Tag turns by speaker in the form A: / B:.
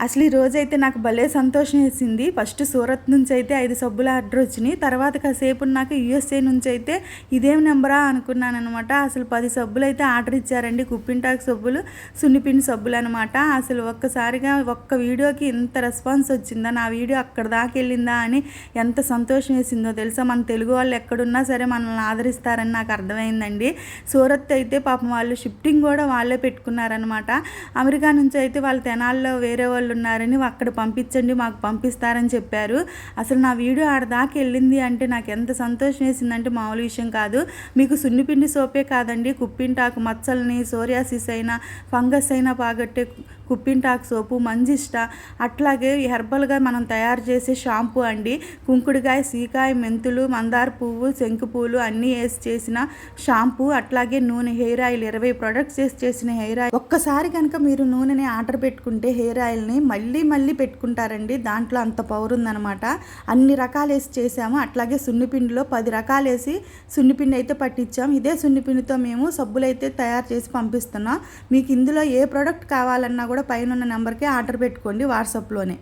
A: అసలు ఈ రోజైతే నాకు భలే సంతోషం వేసింది. ఫస్ట్ సూరత్ నుంచి అయితే 5 సబ్బులు ఆర్డర్ వచ్చినాయి. తర్వాత కాసేపు నాకు యూఎస్ఏ నుంచి అయితే ఇదేం నెంబరా అనుకున్నాను అనమాట. అసలు 10 సబ్బులు అయితే ఆర్డర్ ఇచ్చారండి. కుప్పింటాకు సబ్బులు, సున్నిపిండి సబ్బులు అనమాట. అసలు ఒక్కసారిగా ఒక్క వీడియోకి ఇంత రెస్పాన్స్ వచ్చిందా, నా వీడియో అక్కడ దాకా వెళ్ళిందా అని ఎంత సంతోషం వేసిందో తెలుసా. మన తెలుగు వాళ్ళు ఎక్కడున్నా సరే మనల్ని ఆదరిస్తారని నాకు అర్థమైందండి. సూరత్ అయితే పాపం వాళ్ళు షిఫ్టింగ్ కూడా వాళ్ళే పెట్టుకున్నారనమాట. అమెరికా నుంచి అయితే వాళ్ళ తెనాల్లో వేరే వాళ్ళు ఉన్నారని అక్కడ పంపించండి, మాకు పంపిస్తారని చెప్పారు. అసలు నా వీడియో ఆడదాకా వెళ్ళింది అంటే నాకు ఎంత సంతోషం వేసిందంటే మామూలు విషయం కాదు. మీకు సున్నిపిండి సోపే కాదండి, కుప్పింటాకు మచ్చల్ని, సోరియాసిస్ అయినా ఫంగస్ అయినా బాగట్టే కుప్పింటాకు సోపు, మంజిష్ట, అట్లాగే హెర్బల్గా మనం తయారు చేసే షాంపూ అండి. కుంకుడుకాయ, సీకాయ, మెంతులు, మందార పువ్వు, శంకు పువ్వులు అన్నీ వేసి చేసిన షాంపూ, అట్లాగే నూనె, హెయిర్ ఆయిల్ 20 ప్రొడక్ట్స్ వేసి చేసిన హెయిర్ ఆయిల్. ఒక్కసారి కనుక మీరు నూనెని ఆర్డర్ పెట్టుకుంటే హెయిర్ ఆయిల్ని మళ్ళీ పెట్టుకుంటారండి. దాంట్లో అంత పవర్ ఉందనమాట. అన్ని రకాలు వేసి చేసాము. అట్లాగే సున్నిపిండిలో 10 రకాలు వేసి సున్నిపిండి అయితే పట్టించాము. ఇదే సున్నిపిండితో మేము సబ్బులైతే తయారు చేసి పంపిస్తున్నాం. మీకు ఇందులో ఏ ప్రోడక్ట్ కావాలన్నా కూడా పైన ఉన్న నెంబర్కి ఆర్డర్ పెట్టుకోండి వాట్సాప్లోనే.